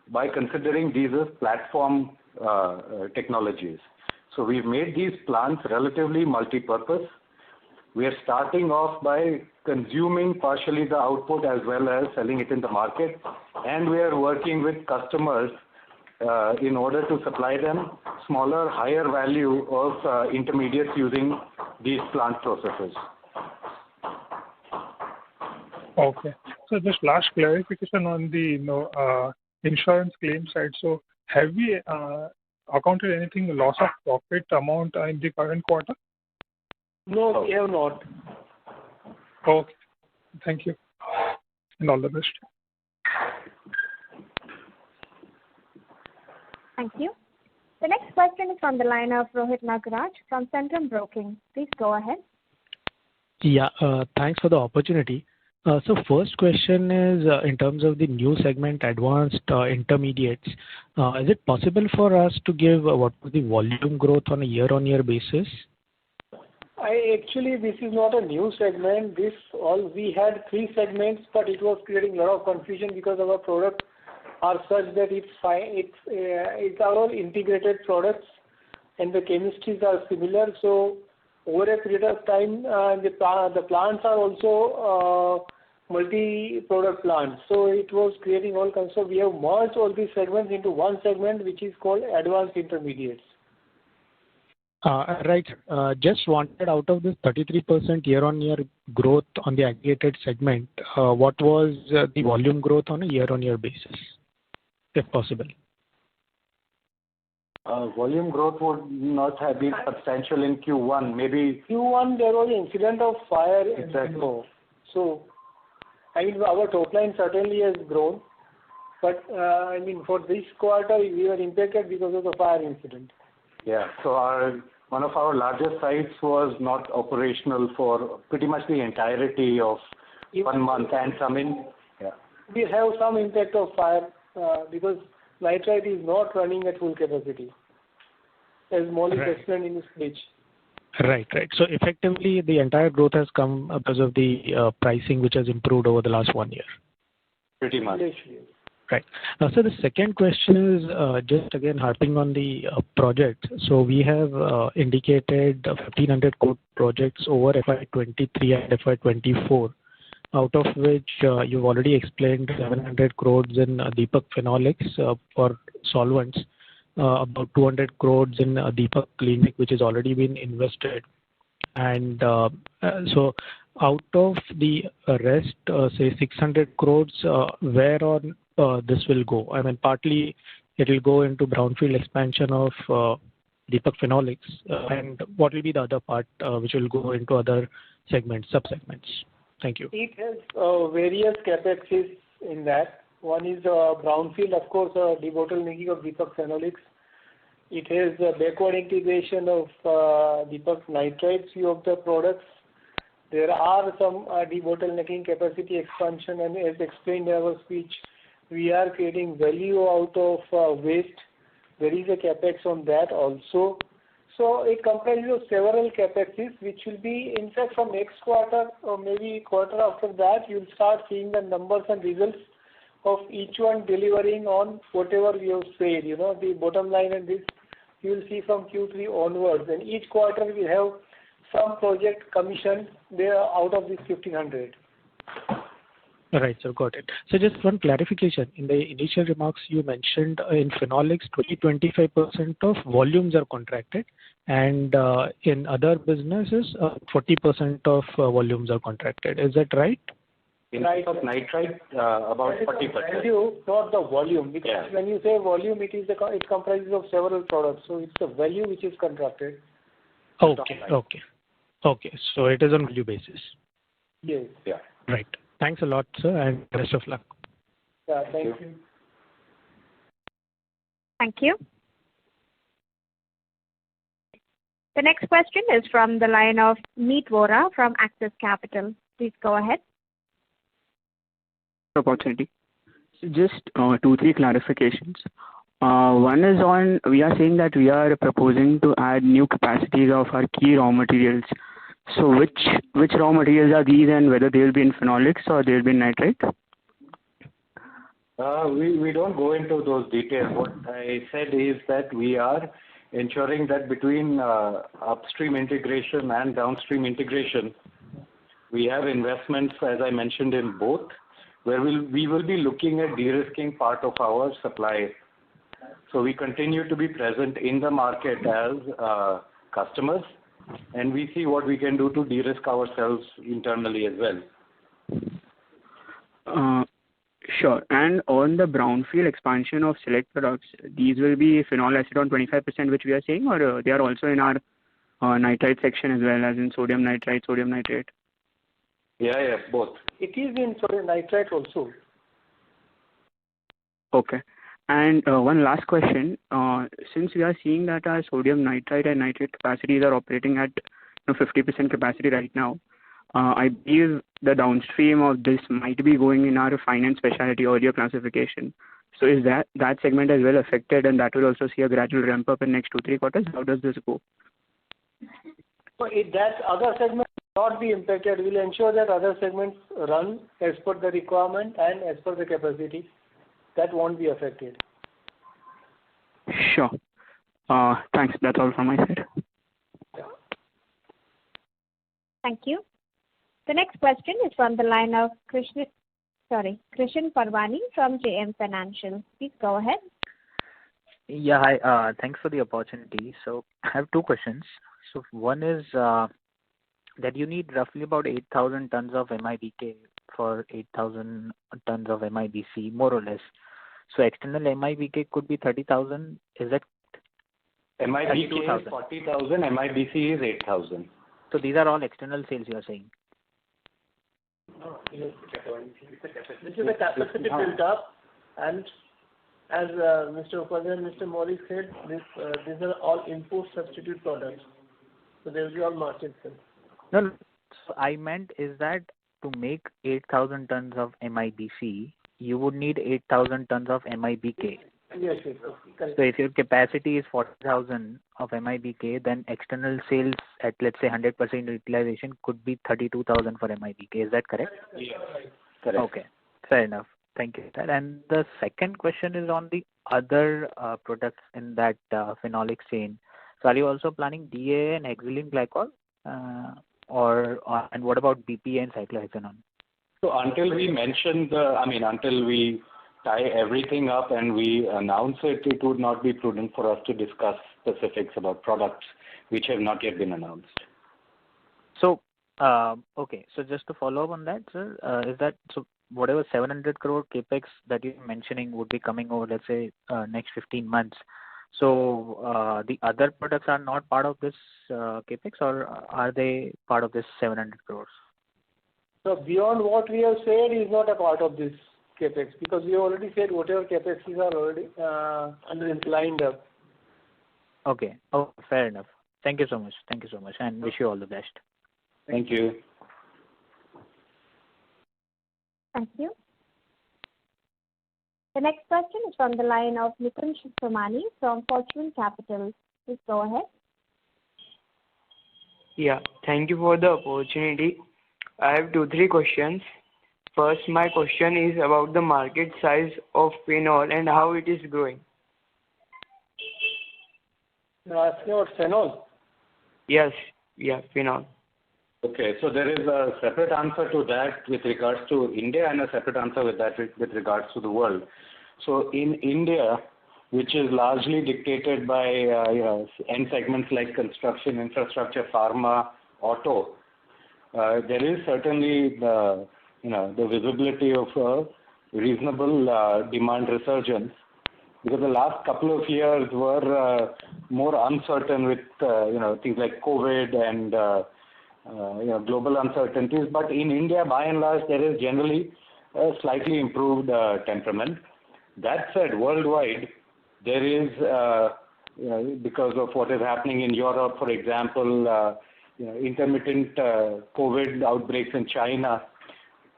by considering these as platform technologies. So we've made these plants relatively multi-purpose. We are starting off by consuming partially the output as well as selling it in the market, and we are working with customers in order to supply them smaller, higher value of intermediates using these plant processes. Okay. So just last clarification on the insurance claim side. So have we accounted anything loss of profit amount in the current quarter? No, we have not. Okay. Thank you. And all the best. Thank you. The next question is from the line of Rohit Nagaraj from Centrum Broking. Please go ahead. Yeah, thanks for the opportunity. So first question is in terms of the new segment, advanced intermediates. Is it possible for us to give what was the volume growth on a year-on-year basis? Actually, this is not a new segment. We had 3 segments, but it was creating a lot of confusion because our products are such that it's our integrated products and the chemistries are similar. So over a period of time, the plants are also multi-product plants. So it was creating all kinds. So we have merged all these segments into one segment, which is called advanced intermediates. Right. Just wanted out of this 33% year-on-year growth on the aggregated segment, what was the volume growth on a year-on-year basis, if possible? Volume growth would not have been substantial in Q1. Maybe Q1 there was an incident of fire. Exactly. So, our top line certainly has grown, but for this quarter we were impacted because of the fire incident. Yeah. So one of our largest sites was not operational for pretty much the entirety of 1 month, and we have some impact of fire because nitrite is not running at full capacity, as Maulik explained in his speech. Right. So effectively, the entire growth has come because of the pricing, which has improved over the last 1 year. Pretty much. Right. So the second question is just again harping on the project. So we have indicated 1,500 crore projects over FY23 and FY24, out of which you've already explained 700 crores in Deepak Phenolics for solvents, about 200 crores in Deepak Clinic, which has already been invested. And so out of the rest, say 600 crores, where on this will go? Partly it will go into brownfield expansion of Deepak Phenolics, and what will be the other part which will go into other segments, sub-segments? Thank you. It has various CapExes in that. One is brownfield, of course, debottlenecking of Deepak Phenolics. It has backward integration of Deepak Nitrite, few of the products. There are some debottlenecking capacity expansion, and as explained in our speech, we are creating value out of waste. There is a capex on that also. So it comprises of several capexes, which will be, in fact, from next quarter or maybe quarter after that, you'll start seeing the numbers and results of each one delivering on whatever we have said. The bottom line and this you will see from Q3 onwards. And each quarter we have some project commission there out of this 1500. Right, sir, got it. So just one clarification. In the initial remarks, you mentioned in Phenolics 20-25% of volumes are contracted, and in other businesses 40% of volumes are contracted. Is that right? In case of nitrite, about 40%. Value, not the volume. Because when you say volume, it comprises of several products. So it's the value which is contracted. Okay. So it is on value basis. Yes. Yeah. Right. Thanks a lot, sir, and best of luck. Yeah, thank you. Thank you. The next question is from the line of Meet Vora from Axis Capital. Please go ahead. Opportunity. So just 2-3 clarifications. One is on, we are saying that we are proposing to add new capacities of our key raw materials. So which raw materials are these, and whether they will be in phenolics or they will be in nitrite? We don't go into those details. What I said is that we are ensuring that between upstream integration and downstream integration, we have investments, as I mentioned, in both, where we will be looking at de-risking part of our supply. So we continue to be present in the market as customers, and we see what we can do to de-risk ourselves internally as well. Sure. And on the brownfield expansion of select products, these will be phenol acetone 25%, which we are saying, or they are also in our nitrite section as well, as in sodium nitrite, sodium nitrate? Yeah, both. It is in sodium nitrite also. Okay. And one last question. Since we are seeing that our sodium nitrite and nitrate capacities are operating at 50% capacity right now, I believe the downstream of this might be going in our fine and specialty earlier classification. So is that segment as well affected, and that will also see a gradual ramp up in next 2-3 quarters? How does this go? So that other segment will not be impacted. We will ensure that other segments run as per the requirement and as per the capacity. That won't be affected. Sure. Thanks. That's all from my side. Yeah. Thank you. The next question is from the line of Krishan Parwani from JM Financial. Please go ahead. Yeah, hi. Thanks for the opportunity. So I have 2 questions. So one is that you need roughly about 8,000 tons of MIBK for 8,000 tons of MIBC, more or less. So external MIBK could be 30,000. Is that MIBK is 40,000, MIBC is 8,000. So these are all external sales, you are saying? No, this is the capacity built up, and as Mr. Upadhyay and Mr. Maulik said, these are all import substitute products. So they will be all market sales. No. So I meant is that to make 8,000 tons of MIBC, you would need 8,000 tons of MIBK. Yes. Correct. So if your capacity is 40,000 of MIBK, then external sales at, let's say, 100% utilization could be 32,000 for MIBK. Is that correct? Yes. Correct. Okay. Fair enough. Thank you. And the second question is on the other products in that phenolic chain. So are you also planning DA and ethylene glycol? And what about BPA and cyclohexanone? So until we tie everything up and we announce it, it would not be prudent for us to discuss specifics about products which have not yet been announced. So, okay. So just to follow up on that, sir, is that so? Whatever 700 crore capex that you're mentioning would be coming over, let's say, next 15 months. So the other products are not part of this capex, or are they part of this 700 crores? So beyond what we have said is not a part of this capex, because we have already said whatever capexes are already lined up. Okay. Oh, fair enough. Thank you so much. Thank you so much, and wish you all the best. Thank you. Thank you. The next question is from the line of Nitin Somani from Fortune Capital. Please go ahead. Yeah, thank you for the opportunity. I have 2-3 questions. First, my question is about the market size of phenol and how it is growing. You're asking about phenol? Yes, yeah, phenol. Okay, so there is a separate answer to that with regards to India and a separate answer with that with regards to the world. So in India, which is largely dictated by end segments like construction, infrastructure, pharma, auto, there is certainly the visibility of a reasonable demand resurgence, because the last couple of years were more uncertain with things like COVID and global uncertainties. But in India, by and large, there is generally a slightly improved temperament. That said, worldwide, there is, because of what is happening in Europe, for example, intermittent COVID outbreaks in China,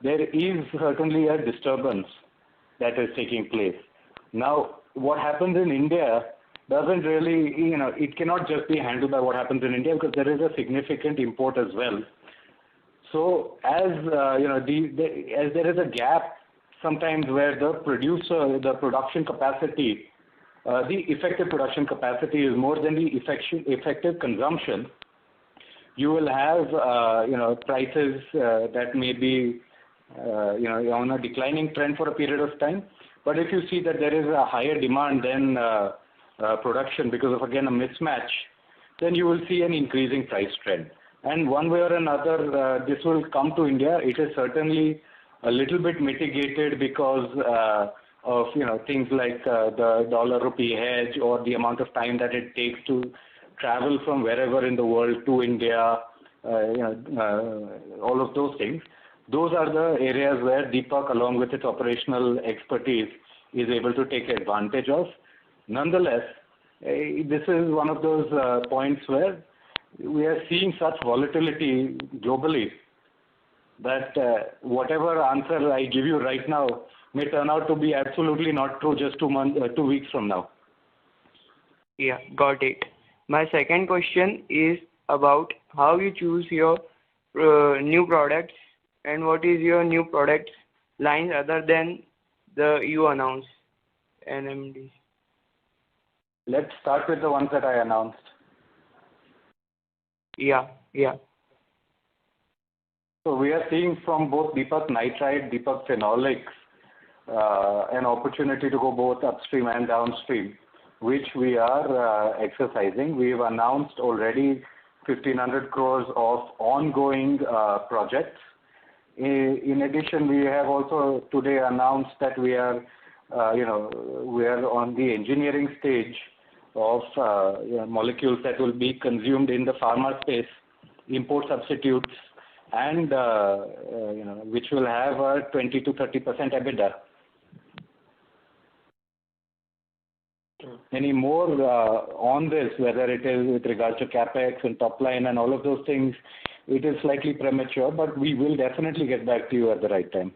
there is certainly a disturbance that is taking place. Now, what happens in India doesn't really, it cannot just be handled by what happens in India, because there is a significant import as well. So as as there is a gap sometimes where the production capacity, the effective production capacity is more than the effective consumption, you will have prices that may be on a declining trend for a period of time. But if you see that there is a higher demand than production because of, again, a mismatch, then you will see an increasing price trend. And one way or another, this will come to India. It is certainly a little bit mitigated because of things like the dollar-rupee hedge, or the amount of time that it takes to travel from wherever in the world to India, all of those things. Those are the areas where Deepak, along with its operational expertise, is able to take advantage of. Nonetheless, this is one of those points where we are seeing such volatility globally that whatever answer I give you right now may turn out to be absolutely not true just 2 weeks from now. Yeah, got it. My second question is about how you choose your new products, and what is your new product lines other than the you announced NMD. Let's start with the ones that I announced. Yeah. So we are seeing from both Deepak Nitrite, Deepak Phenolics, an opportunity to go both upstream and downstream, which we are exercising. We have announced already 1,500 crores of ongoing projects. In addition, we have also today announced that we are on the engineering stage of molecules that will be consumed in the pharma space, import substitutes, and which will have a 20 to 30% EBITDA. Any more on this, whether it is with regards to capex and top line and all of those things, it is slightly premature, but we will definitely get back to you at the right time.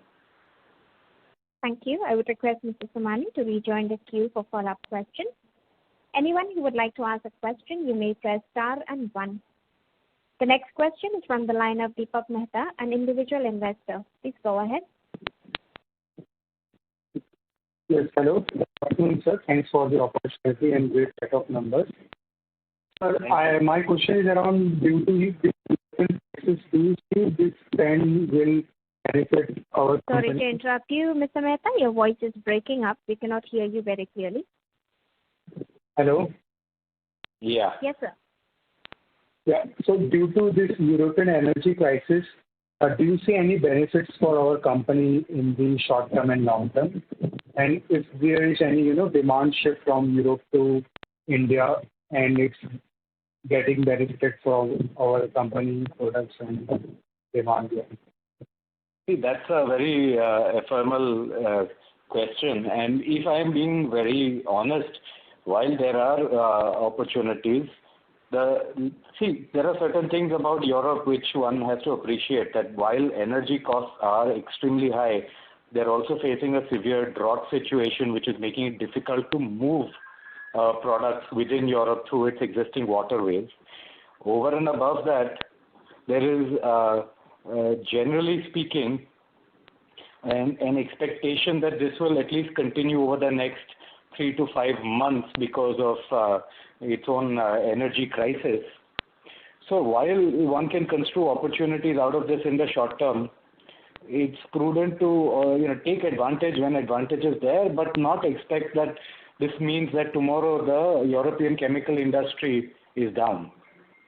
Thank you. I would request Mr. Somani to rejoin the queue for follow-up questions. Anyone who would like to ask a question, you may press star and 1. The next question is from the line of Deepak Mehta, an individual investor. Please go ahead. Yes, hello. Good afternoon, sir. Thanks for the opportunity and great set of numbers. Sir, my question is around, due to do you see this trend will benefit our company? Sorry to interrupt you, Mr. Mehta. Your voice is breaking up. We cannot hear you very clearly. Hello? Yeah. Yes, sir. Yeah. So due to this European energy crisis, do you see any benefits for our company in the short term and long term? And if there is any, demand shift from Europe to India and it's getting benefited from our company products and demand here? See, that's a very ephemeral question. And if I am being very honest, while there are opportunities, there are certain things about Europe which one has to appreciate, that while energy costs are extremely high, they're also facing a severe drought situation which is making it difficult to move products within Europe through its existing waterways. Over and above that, there is, generally speaking, an expectation that this will at least continue over the next 3 to 5 months because of its own energy crisis. So while one can construe opportunities out of this in the short term, it's prudent to take advantage when advantage is there, but not expect that this means that tomorrow the European chemical industry is down.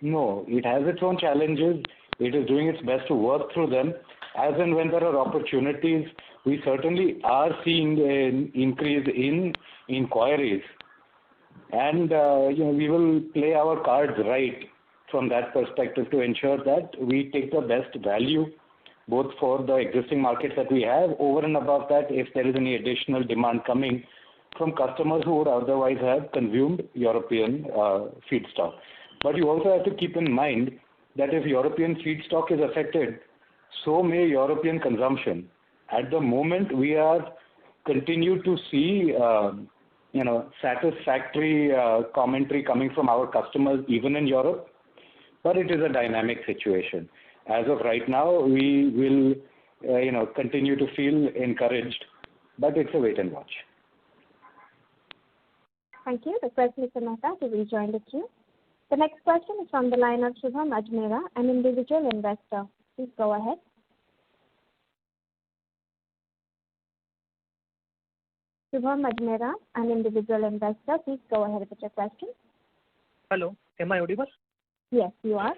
No, it has its own challenges. It is doing its best to work through them. As and when there are opportunities, we certainly are seeing an increase in inquiries. And we will play our cards right from that perspective to ensure that we take the best value both for the existing markets that we have. Over and above that, if there is any additional demand coming from customers who would otherwise have consumed European feedstock. But you also have to keep in mind that if European feedstock is affected, so may European consumption. At the moment, we are continue to see satisfactory commentary coming from our customers even in Europe, but it is a dynamic situation. As of right now, we will continue to feel encouraged, but it's a wait and watch. Thank you. Request Mr. Mehta to rejoin the queue. The next question is from the line of Shubham Ajmera, an individual investor. Please go ahead. Shubham Ajmera, an individual investor. Please go ahead with your question. Hello, am I audible? Yes, you are.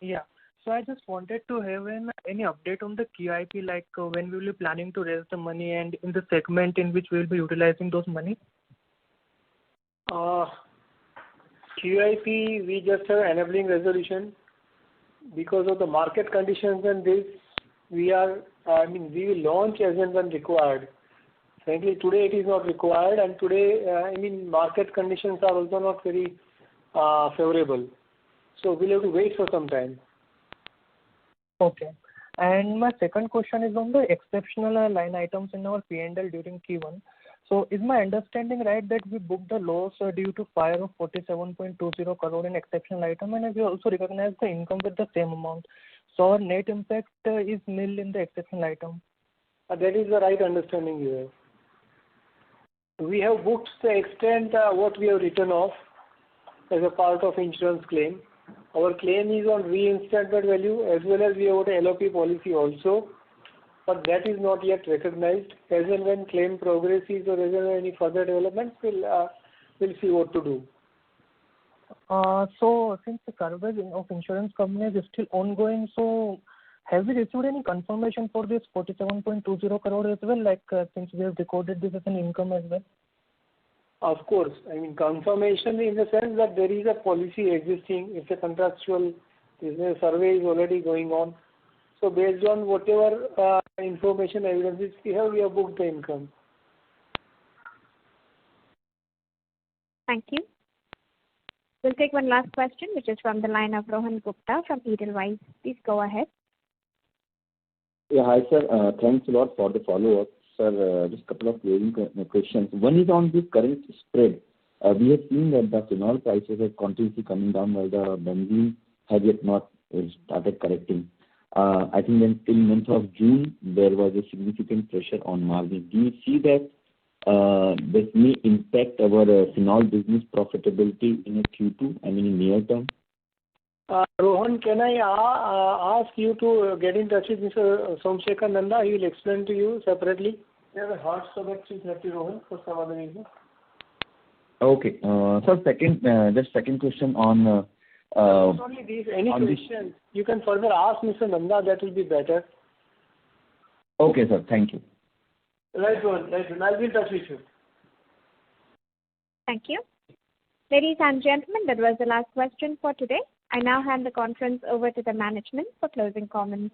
Yeah. So I just wanted to have any update on the QIP, like when we will be planning to raise the money and in the segment in which we will be utilizing those money. QIP, we just have enabling resolution because of the market conditions and this. We will launch as and when required. Frankly, today it is not required, and today, market conditions are also not very favorable. So we'll have to wait for some time. Okay. And my second question is on the exceptional line items in our P&L during Q1. So is my understanding right that we booked the loss due to fire of 47.20 crore in exceptional item, and we also recognize the income with the same amount? So our net impact is nil in the exceptional item. That is the right understanding you have. We have booked the extent what we have written off as a part of insurance claim. Our claim is on reinstatement value as well as we have a LOP policy also, but that is not yet recognized. As and when claim progresses or as and when any further developments, we'll see what to do. So since the coverage of insurance companies is still ongoing, so have we received any confirmation for this 47.20 crore as well, like since we have recorded this as an income as well? Of course. Confirmation in the sense that there is a policy existing. It's a contractual business. Survey is already going on. So based on whatever information evidences we have booked the income. Thank you. We'll take one last question, which is from the line of Rohan Gupta from Edelweiss. Please go ahead. Yeah, hi sir. Thanks a lot for the follow-up. Sir, just a couple of questions. One is on the current spread. We have seen that the phenol prices are continuously coming down while the benzene have yet not started correcting. I think then till month of June, there was a significant pressure on margin. Do you see that this may impact our phenol business profitability in a Q2, in near term? Rohan, can I ask you to get in touch with Mr. Somsekhar Nanda? He will explain to you separately. We have a hard stop at Rohan for some other reason. Okay. Sir, second question on... not only these, any questions you can further ask Mr. Nanda, that will be better. Okay, sir. Thank you. Right, Rohan. I'll be in touch with you. Thank you. Ladies and gentlemen, that was the last question for today. I now hand the conference over to the management for closing comments.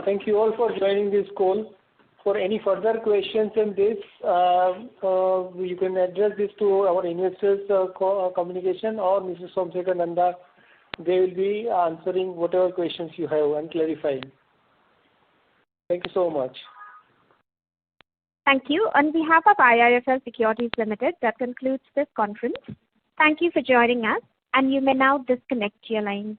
Thank you all for joining this call. For any further questions in this, you can address this to our investors communication or Mrs. Somsekhar Nanda. They will be answering whatever questions you have and clarifying. Thank you so much. Thank you. On behalf of IIFL Securities Limited, that concludes this conference. Thank you for joining us, and you may now disconnect your lines.